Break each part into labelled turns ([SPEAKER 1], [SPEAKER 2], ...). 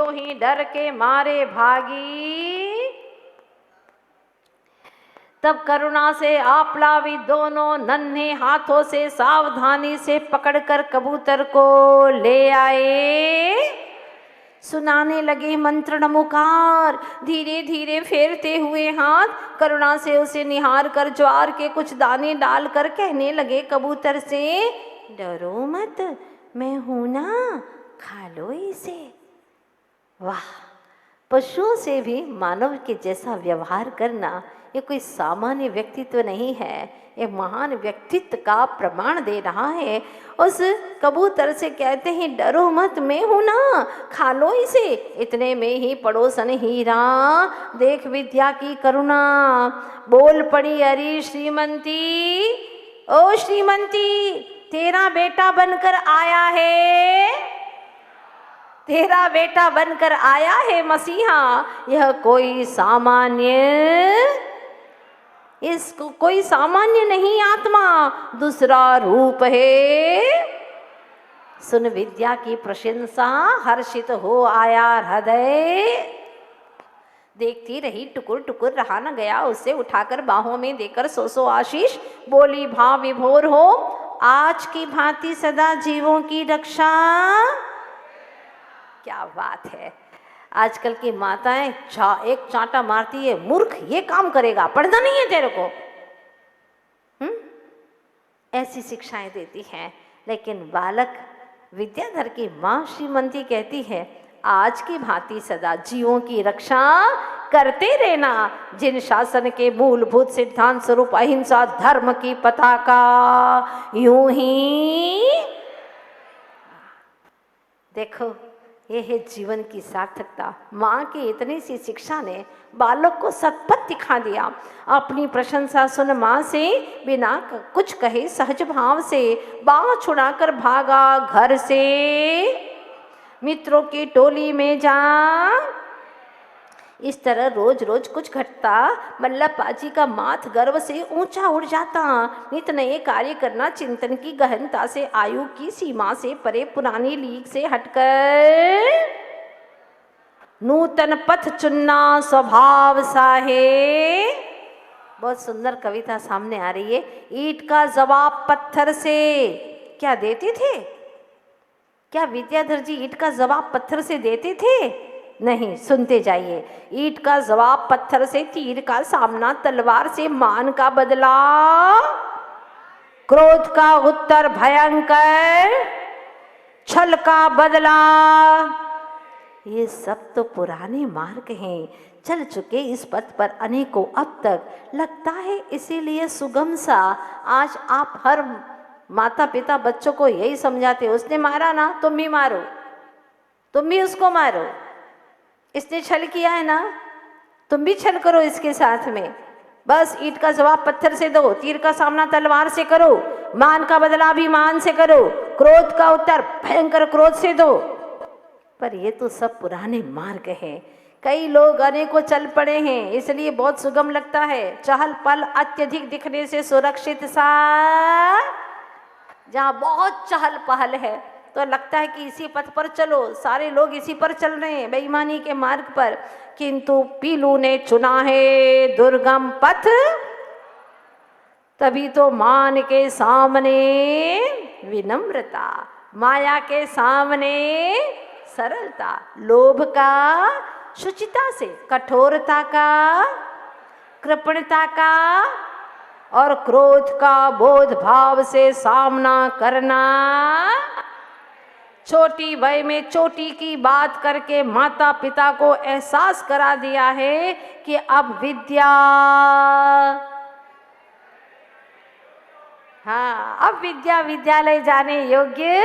[SPEAKER 1] तो ही डर के मारे भागी। तब करुणा से आप्लावित दोनों नन्हे हाथों से सावधानी से पकड़कर कबूतर को ले आए। सुनाने लगे मंत्र नमोकार, धीरे धीरे फेरते हुए हाथ, करुणा से उसे निहार कर ज्वार के कुछ दाने डालकर कहने लगे कबूतर से, डरो मत, मैं हूं ना, खा लो इसे। वाह, पशुओं से भी मानव के जैसा व्यवहार करना ये कोई सामान्य व्यक्तित्व नहीं है, ये महान व्यक्तित्व का प्रमाण दे रहा है। उस कबूतर से कहते हैं डरो मत, मैं हूं ना, खा लो इसे। इतने में ही पड़ोसन हीरा देख विद्या की करुणा, बोल पड़ी, अरे श्रीमंती, ओ श्रीमंती, तेरा बेटा बनकर आया है, तेरा बेटा बनकर आया है मसीहा। यह कोई सामान्य, इसको कोई सामान्य नहीं आत्मा, दूसरा रूप है। सुन विद्या की प्रशंसा, हर्षित हो आया हृदय। देखती रही, टुकुर टुकुर रहा न गया, उसे उठाकर बाहों में देकर सो सो आशीष, बोली भाव विभोर हो, आज की भांति सदा जीवों की रक्षा। क्या बात है, आजकल की माताएं एक चांटा मारती है, मूर्ख ये काम करेगा, पढ़ना नहीं है तेरे को, ऐसी शिक्षाएं देती हैं। लेकिन बालक विद्याधर की माँ श्रीमंती कहती है, आज की भांति सदा जीवों की रक्षा करते रहना, जिन शासन के मूलभूत सिद्धांत स्वरूप अहिंसा धर्म की पताका यूं ही। देखो, ये है जीवन की सार्थकता। माँ की इतनी सी शिक्षा ने बालक को सतपथ दिखा दिया। अपनी प्रशंसा सुन माँ से बिना कुछ कहे सहज भाव से बाँह छुड़ाकर भागा घर से, मित्रों की टोली में जा। इस तरह रोज रोज कुछ घटता, मल्लभ पाजी का माथ गर्व से ऊंचा उड़ जाता। नित नए कार्य करना चिंतन की गहनता से, आयु की सीमा से परे, पुरानी लीक से हटकर नूतन पथ चुनना स्वभाव सा है। बहुत सुंदर कविता सामने आ रही है। ईंट का जवाब पत्थर से क्या देते थे? क्या विद्याधर जी ईंट का जवाब पत्थर से देते थे? नहीं, सुनते जाइए। ईंट का जवाब पत्थर से, तीर का सामना तलवार से, मान का बदला क्रोध का उत्तर भयंकर, छल का बदला। ये सब तो पुराने मार्ग हैं, चल चुके इस पथ पर अनेकों अब तक। लगता है इसीलिए सुगम सा। आज आप हर माता पिता बच्चों को यही समझाते, उसने मारा ना, तुम भी मारो, तुम भी उसको मारो, इसने छल किया है ना, तुम भी छल करो इसके साथ में। बस ईंट का जवाब पत्थर से दो, तीर का सामना तलवार से करो, मान का बदला भी मान से करो, क्रोध का उत्तर भयंकर क्रोध से दो। पर ये तो सब पुराने मार्ग हैं। कई लोग अनेकों चल पड़े हैं, इसलिए बहुत सुगम लगता है। चहल पहल अत्यधिक दिखने से सुरक्षित सा, जहाँ बहुत चहल पहल है तो लगता है कि इसी पथ पर चलो, सारे लोग इसी पर चल रहे हैं, बेईमानी के मार्ग पर। किंतु पीलू ने चुना है दुर्गम पथ, तभी तो मान के सामने विनम्रता, माया के सामने सरलता, लोभ का शुचिता से, कठोरता का कृपणता का और क्रोध का बोध भाव से सामना करना। छोटी वय में चोटी की बात करके माता पिता को एहसास करा दिया है कि अब विद्या, हाँ, अब विद्या विद्यालय जाने योग्य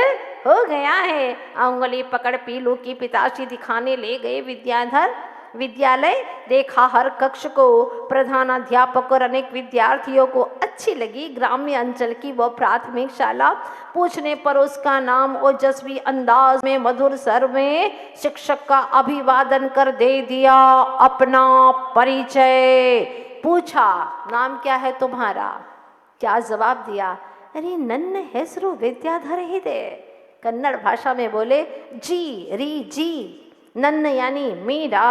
[SPEAKER 1] हो गया है। उंगली पकड़ पीलू की पिताश्री दिखाने ले गए विद्याधर विद्यालय। देखा हर कक्ष को, प्रधानाध्यापक और अनेक विद्यार्थियों को अच्छी लगी ग्राम्य अंचल की वह प्राथमिक शाला। पूछने पर उसका नाम ओजस्वी अंदाज में मधुर स्वर में शिक्षक का अभिवादन कर दे दिया अपना परिचय। पूछा, नाम क्या है तुम्हारा? क्या जवाब दिया? अरे नन्न ಹೆಸರು विद्याधर ही दे। कन्नड़ भाषा में बोले, जी री जी, नन्न यानी मीरा,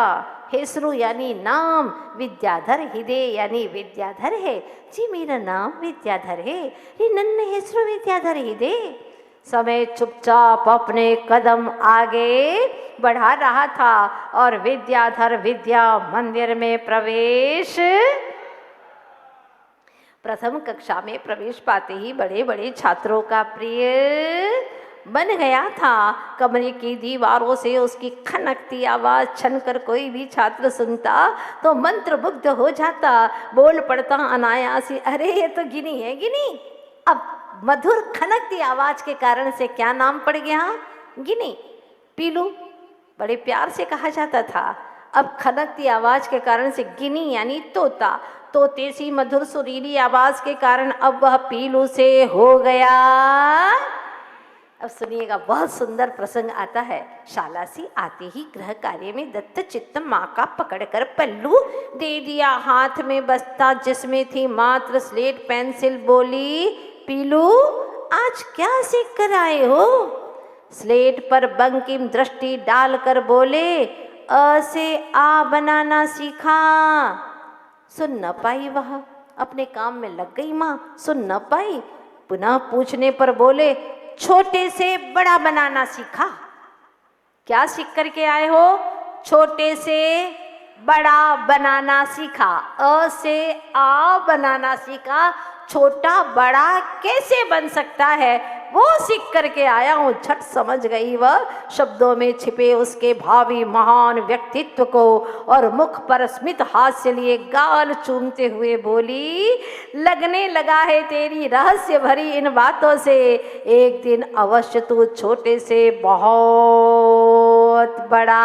[SPEAKER 1] हेसरू यानी नाम, विद्याधर हृदय यानी विद्याधर है जी, मेरा नाम विद्याधर है, ये नन्न हेसरू विद्याधर हृदय। समय चुपचाप अपने कदम आगे बढ़ा रहा था और विद्याधर विद्या मंदिर में प्रवेश, प्रथम कक्षा में प्रवेश पाते ही बड़े बड़े छात्रों का प्रिय बन गया था। कमरे की दीवारों से उसकी खनकती आवाज छनकर कोई भी छात्र सुनता तो मंत्रमुग्ध हो जाता, बोल पड़ता अनायासी, अरे ये तो गिनी है गिनी। अब मधुर खनकती आवाज के कारण से क्या नाम पड़ गया? गिनी। पीलू बड़े प्यार से कहा जाता था, अब खनकती आवाज के कारण से गिनी यानी तोता। तोते सी मधुर सुरीली आवाज के कारण अब वह पीलू से हो गया। अब सुनिएगा, बहुत सुंदर प्रसंग आता है। शालासी आते ही गृह कार्य में दत्त चित्त माँ का पकड़कर पल्लू दे दिया हाथ में बस्ता जिसमें थी मात्र स्लेट पेंसिल। बोली, पीलू आज क्या सीख कर आए हो? स्लेट पर बंकिम दृष्टि डालकर बोले, अ से आ बनाना सीखा। सुन न पाई, वह अपने काम में लग गई। माँ सुन न पाई, पुनः पूछने पर बोले, छोटे से बड़ा बनाना सीखा। क्या सीख करके आए हो? छोटे से बड़ा बनाना सीखा। अ से आ बनाना सीखा। छोटा बड़ा कैसे बन सकता है वो सीख करके आया हूँ। झट समझ गई वह शब्दों में छिपे उसके भावी महान व्यक्तित्व को और मुख पर स्मित हास्य लिए गाल चूमते हुए बोली, लगने लगा है तेरी रहस्य भरी इन बातों से, एक दिन अवश्य तू छोटे से बहुत बड़ा,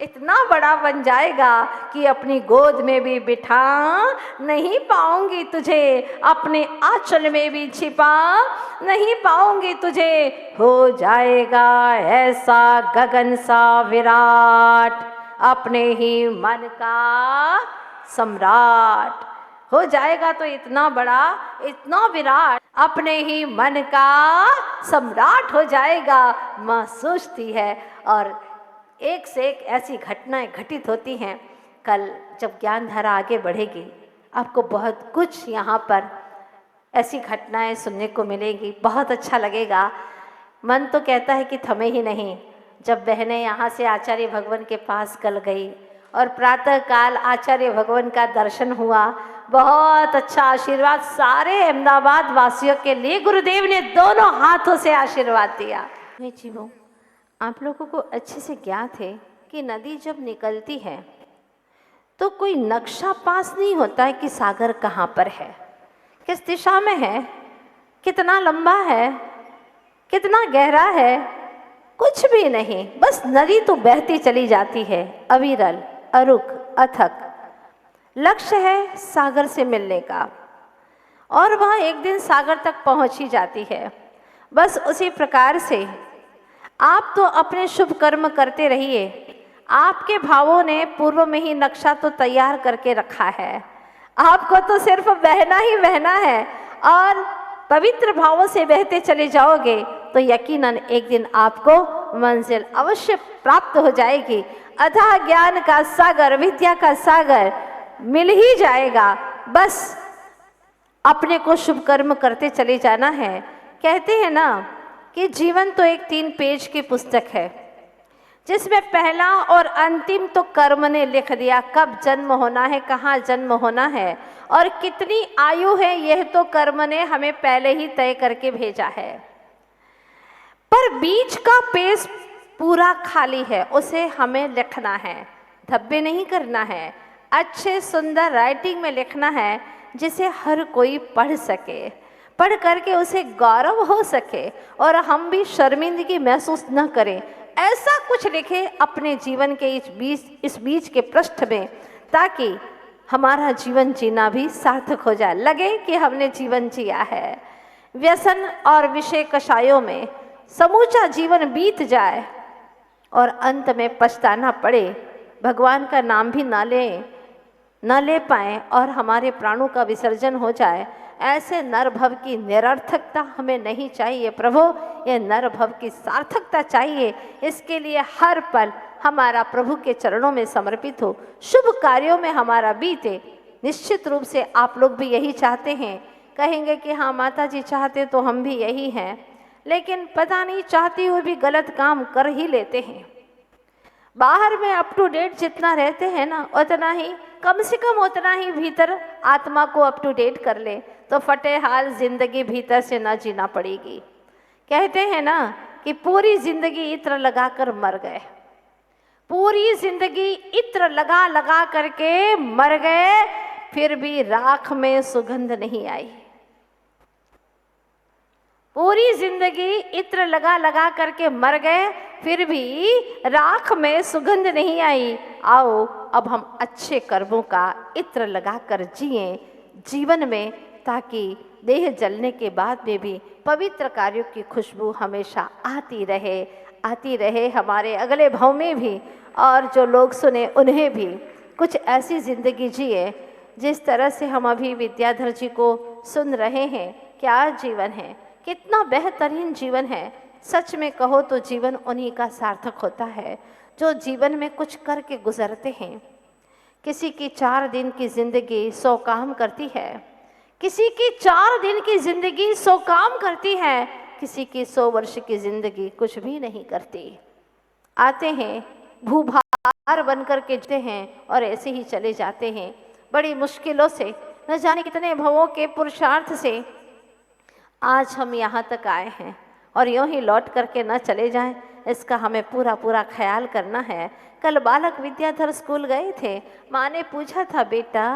[SPEAKER 1] इतना बड़ा बन जाएगा कि अपनी गोद में भी बिठा नहीं पाऊंगी तुझे, अपने आंचल में भी छिपा नहीं पाऊंगी तुझे। हो जाएगा ऐसा गगन सा विराट, अपने ही मन का सम्राट। हो जाएगा तो इतना बड़ा, इतना विराट, अपने ही मन का सम्राट हो जाएगा। माँ सोचती है और एक से एक ऐसी घटनाएं घटित होती हैं। कल जब ज्ञान धारा आगे बढ़ेगी आपको बहुत कुछ यहाँ पर ऐसी घटनाएं सुनने को मिलेगी, बहुत अच्छा लगेगा। मन तो कहता है कि थमे ही नहीं। जब बहनें यहाँ से आचार्य भगवान के पास कल गई और प्रातः काल आचार्य भगवान का दर्शन हुआ, बहुत अच्छा आशीर्वाद सारे अहमदाबाद वासियों के लिए गुरुदेव ने दोनों हाथों से आशीर्वाद दिया। जीवो, आप लोगों को अच्छे से ज्ञात है कि नदी जब निकलती है तो कोई नक्शा पास नहीं होता है कि सागर कहाँ पर है, किस दिशा में है, कितना लंबा है, कितना गहरा है, कुछ भी नहीं। बस नदी तो बहती चली जाती है, अविरल, अरुक, अथक। लक्ष्य है सागर से मिलने का और वह एक दिन सागर तक पहुँच ही जाती है। बस उसी प्रकार से आप तो अपने शुभ कर्म करते रहिए। आपके भावों ने पूर्व में ही नक्शा तो तैयार करके रखा है, आपको तो सिर्फ बहना ही बहना है और पवित्र भावों से बहते चले जाओगे तो यकीनन एक दिन आपको मंजिल अवश्य प्राप्त हो जाएगी। अथाह ज्ञान का सागर, विद्या का सागर मिल ही जाएगा। बस अपने को शुभ कर्म करते चले जाना है। कहते हैं ना कि जीवन तो एक 3 पेज की पुस्तक है जिसमें पहला और अंतिम तो कर्म ने लिख दिया, कब जन्म होना है, कहाँ जन्म होना है और कितनी आयु है, यह तो कर्म ने हमें पहले ही तय करके भेजा है। पर बीच का पेज पूरा खाली है, उसे हमें लिखना है, धब्बे नहीं करना है, अच्छे सुंदर राइटिंग में लिखना है जिसे हर कोई पढ़ सके, पढ़ करके उसे गौरव हो सके और हम भी शर्मिंदगी महसूस न करें। ऐसा कुछ लिखे अपने जीवन के इस बीच के पृष्ठ में, ताकि हमारा जीवन जीना भी सार्थक हो जाए, लगे कि हमने जीवन जिया है। व्यसन और विषय कषायों में समूचा जीवन बीत जाए और अंत में पछताना पड़े, भगवान का नाम भी ना लें, न ले पाएं और हमारे प्राणों का विसर्जन हो जाए, ऐसे नरभव की निरर्थकता हमें नहीं चाहिए प्रभु। ये नरभव की सार्थकता चाहिए। इसके लिए हर पल हमारा प्रभु के चरणों में समर्पित हो, शुभ कार्यों में हमारा बीते। निश्चित रूप से आप लोग भी यही चाहते हैं। कहेंगे कि हाँ माता जी चाहते तो हम भी यही हैं, लेकिन पता नहीं चाहते हुए भी गलत काम कर ही लेते हैं। बाहर में अप टू डेट जितना रहते हैं ना, उतना ही कम से कम उतना ही भीतर आत्मा को अप टू डेट कर ले तो फटे हाल जिंदगी भीतर से ना जीना पड़ेगी। कहते हैं ना कि पूरी जिंदगी इत्र लगाकर मर गए, पूरी जिंदगी इत्र लगा लगा करके मर गए, फिर भी राख में सुगंध नहीं आई। पूरी जिंदगी इत्र लगा लगा करके मर गए, फिर भी राख में सुगंध नहीं आई। आओ अब हम अच्छे कर्मों का इत्र लगाकर जिए जीवन में, ताकि देह जलने के बाद में भी पवित्र कार्यों की खुशबू हमेशा आती रहे हमारे अगले भाव में भी, और जो लोग सुने उन्हें भी कुछ ऐसी ज़िंदगी जिए जिस तरह से हम अभी विद्याधर जी को सुन रहे हैं। क्या जीवन है, कितना बेहतरीन जीवन है। सच में कहो तो जीवन उन्हीं का सार्थक होता है जो जीवन में कुछ करके गुजरते हैं। किसी की 4 दिन की ज़िंदगी 100 काम करती है, किसी की 4 दिन की ज़िंदगी 100 काम करती है, किसी की 100 वर्ष की ज़िंदगी कुछ भी नहीं करती। आते हैं भूभार बनकर के जीते हैं और ऐसे ही चले जाते हैं। बड़ी मुश्किलों से, न जाने कितने भवों के पुरुषार्थ से आज हम यहाँ तक आए हैं, और यूँ ही लौट करके न चले जाएं, इसका हमें पूरा पूरा ख्याल करना है। कल बालक विद्याधर स्कूल गए थे, माँ ने पूछा था बेटा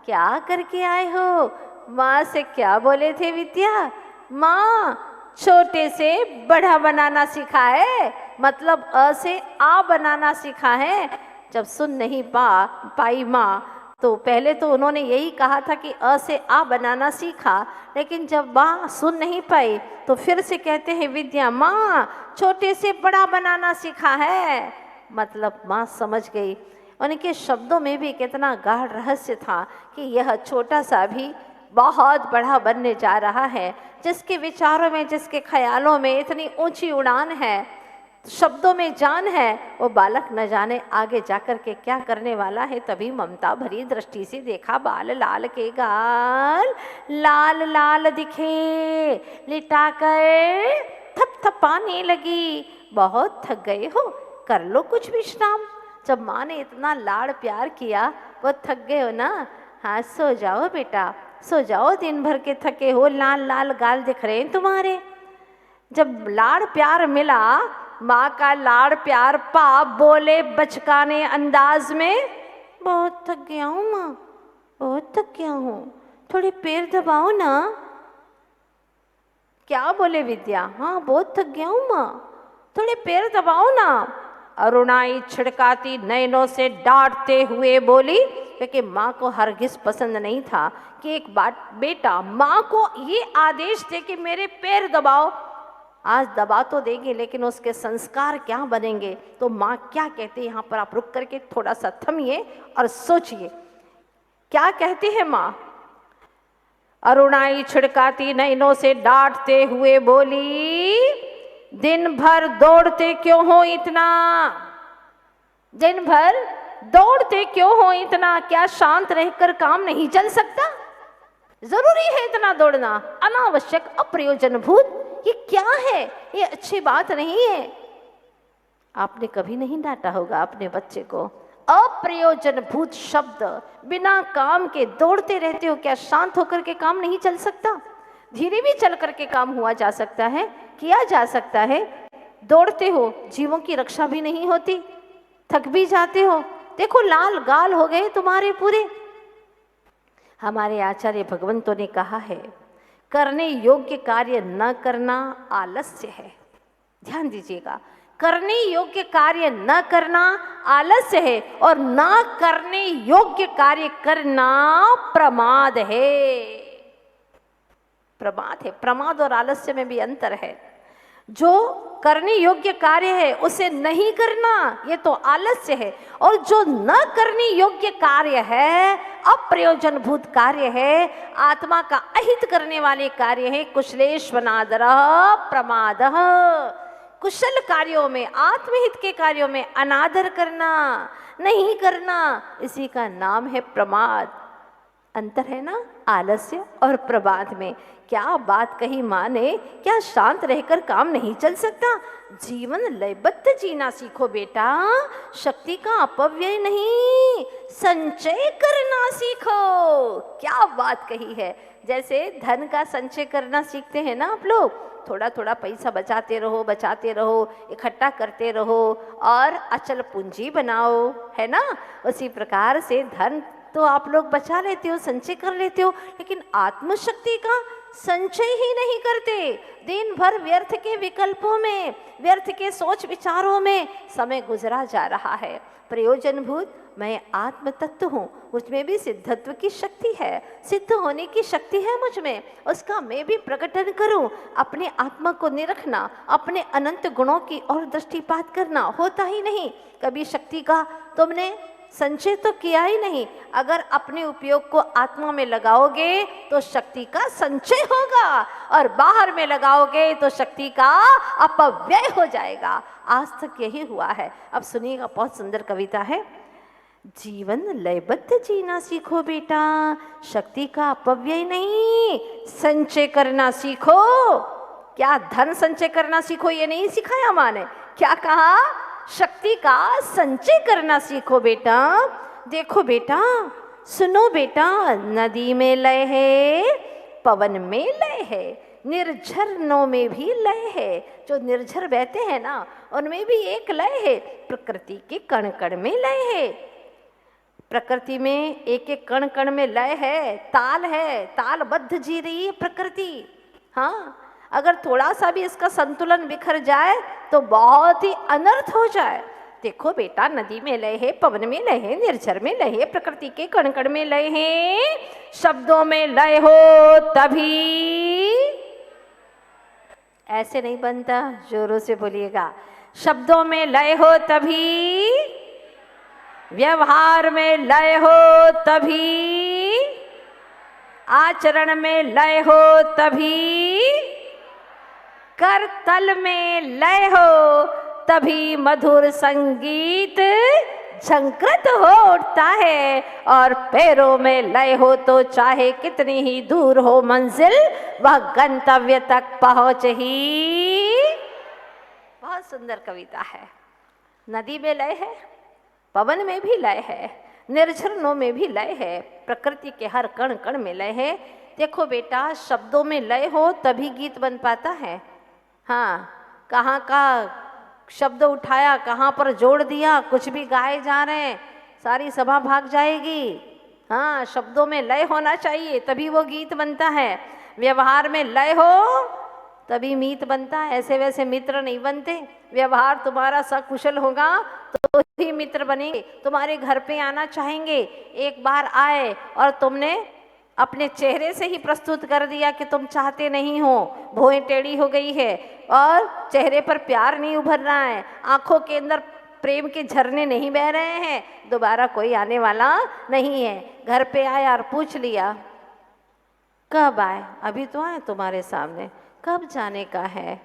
[SPEAKER 1] क्या करके आए हो? माँ से क्या बोले थे विद्या? माँ छोटे से बड़ा बनाना सीखा है, मतलब अ से आ बनाना सीखा है। जब सुन नहीं पाई माँ, तो पहले तो उन्होंने यही कहा था कि अ से आ बनाना सीखा, लेकिन जब माँ सुन नहीं पाई तो फिर से कहते हैं विद्या माँ छोटे से बड़ा बनाना सीखा है। मतलब माँ समझ गई। उनके शब्दों में भी कितना गाढ़ रहस्य था कि यह छोटा सा भी बहुत बड़ा बनने जा रहा है। जिसके विचारों में, जिसके ख्यालों में इतनी ऊंची उड़ान है, शब्दों में जान है, वो बालक न जाने आगे जाकर के क्या करने वाला है। तभी ममता भरी दृष्टि से देखा, बाल लाल के गाल लाल लाल दिखे, लिटाकर थपथपाने लगी। बहुत थक गए हो, कर लो कुछ विश्राम। जब माँ ने इतना लाड़ प्यार किया, वो थक गए हो ना, हाँ सो जाओ बेटा, सो जाओ, दिन भर के थके हो, लाल लाल गाल दिख रहे हैं तुम्हारे। जब लाड़ प्यार मिला, माँ का लाड़ प्यार पा बोले बचकाने अंदाज में, बहुत थक गया हूँ माँ, बहुत थक गया हूँ, थोड़े पैर दबाओ ना। क्या बोले विद्या? हाँ बहुत थक गया हूँ माँ, थोड़े पैर दबाओ ना। अरुणाई छिड़काती नयनों से डांटते हुए बोली, क्योंकि माँ को हरगिज पसंद नहीं था कि एक बेटा माँ को ये आदेश दे कि मेरे पैर दबाओ। आज दबा तो देंगे, लेकिन उसके संस्कार क्या बनेंगे? तो माँ क्या कहती है, यहाँ पर आप रुक करके थोड़ा सा थमिए और सोचिए क्या कहती है माँ। अरुणाई छिड़काती नयनों से डांटते हुए बोली, दिन भर दौड़ते क्यों हो इतना? दिन भर दौड़ते क्यों हो इतना? क्या शांत रहकर काम नहीं चल सकता? जरूरी है इतना दौड़ना, अनावश्यक अप्रयोजनभूत, ये क्या है? ये अच्छी बात नहीं है। आपने कभी नहीं डांटा होगा अपने बच्चे को। अप्रयोजनभूत शब्द, बिना काम के दौड़ते रहते हो, क्या शांत होकर के काम नहीं चल सकता? धीरे भी चल करके काम हुआ जा सकता है, किया जा सकता है। दौड़ते हो, जीवों की रक्षा भी नहीं होती, थक भी जाते हो। देखो लाल गाल हो गए तुम्हारे पूरे। हमारे आचार्य भगवंतों ने कहा है, करने योग्य कार्य न करना आलस्य है। ध्यान दीजिएगा, करने योग्य कार्य न करना आलस्य है, और न करने योग्य कार्य करना प्रमाद है। प्रमाद है। प्रमाद और आलस्य में भी अंतर है। जो करने योग्य कार्य है उसे नहीं करना, ये तो आलस्य है। और जो न करने योग्य कार्य है, अप्रयोजनभूत कार्य है, आत्मा का अहित करने वाले कार्य है, कुशलेश्वनादरः प्रमादः। कुशल कार्यों में, आत्महित के कार्यों में अनादर करना, नहीं करना, इसी का नाम है प्रमाद। अंतर है ना आलस्य और प्रमाद में। क्या बात कही माँ ने, क्या शांत रहकर काम नहीं चल सकता? जीवन लयबद्ध जीना सीखो बेटा, शक्ति का अपव्यय नहीं, संचय करना सीखो। क्या बात कही है। जैसे धन का संचय करना सीखते हैं ना आप लोग, थोड़ा थोड़ा पैसा बचाते रहो, इकट्ठा करते रहो और अचल पूंजी बनाओ, है ना। उसी प्रकार से धन तो आप लोग बचा लेते हो, संचय कर लेते हो, लेकिन आत्मशक्ति का संचय ही नहीं करते। दिन भर व्यर्थ के विकल्पों में, व्यर्थ के सोच विचारों में समय गुजरा जा रहा है। प्रयोजनभूत मैं आत्म तत्व हूँ, मुझमें भी सिद्धत्व की शक्ति है, सिद्ध होने की शक्ति है मुझ में, उसका मैं भी प्रकटन करूँ। अपने आत्मा को निरखना, अपने अनंत गुणों की ओर दृष्टिपात करना होता ही नहीं। कभी शक्ति का तुमने संचय तो किया ही नहीं। अगर अपने उपयोग को आत्मा में लगाओगे तो शक्ति का संचय होगा, और बाहर में लगाओगे तो शक्ति का अपव्यय हो जाएगा। आज तक यही हुआ है। अब सुनिएगा, बहुत सुंदर कविता है। जीवन लयबद्ध जीना सीखो बेटा, शक्ति का अपव्यय नहीं, संचय करना सीखो। क्या धन संचय करना सीखो, ये नहीं सिखाया माँ ने। क्या कहा? शक्ति का संचय करना सीखो बेटा। देखो बेटा, सुनो बेटा, नदी में लय है, पवन में लय है, निर्झरनों में भी लय है। जो निर्झर बहते हैं ना, उनमें भी एक लय है। प्रकृति के कण कण में लय है। प्रकृति में एक एक कण कण में लय है, ताल है, तालबद्ध जी रही है प्रकृति। हाँ, अगर थोड़ा सा भी इसका संतुलन बिखर जाए तो बहुत ही अनर्थ हो जाए। देखो बेटा, नदी में लय है, पवन में लय है, निर्झर में लय है, प्रकृति के कण कण में लय है। शब्दों में लय हो तभी, ऐसे नहीं बनता, जोरों से बोलिएगा। शब्दों में लय हो तभी, व्यवहार में लय हो तभी, आचरण में लय हो तभी, करतल में लय हो तभी मधुर संगीत झंकृत हो उठता है। और पैरों में लय हो तो चाहे कितनी ही दूर हो मंजिल, वह गंतव्य तक पहुंच ही। बहुत सुंदर कविता है। नदी में लय है, पवन में भी लय है, निर्झरनों में भी लय है, प्रकृति के हर कण कण में लय है। देखो बेटा, शब्दों में लय हो तभी गीत बन पाता है। हाँ, कहाँ का शब्द उठाया, कहाँ पर जोड़ दिया, कुछ भी गाए जा रहे हैं, सारी सभा भाग जाएगी। हाँ, शब्दों में लय होना चाहिए तभी वो गीत बनता है। व्यवहार में लय हो तभी मीत बनता है, ऐसे वैसे मित्र नहीं बनते। व्यवहार तुम्हारा सकुशल होगा तो ही मित्र बनेंगे, तुम्हारे घर पे आना चाहेंगे। एक बार आए और तुमने अपने चेहरे से ही प्रस्तुत कर दिया कि तुम चाहते नहीं हो, भौहें टेढ़ी हो गई है और चेहरे पर प्यार नहीं उभर रहा है, आंखों के अंदर प्रेम के झरने नहीं बह रहे हैं, दोबारा कोई आने वाला नहीं है। घर पे आया और पूछ लिया, कब आए? अभी तो आए तुम्हारे सामने, कब जाने का है?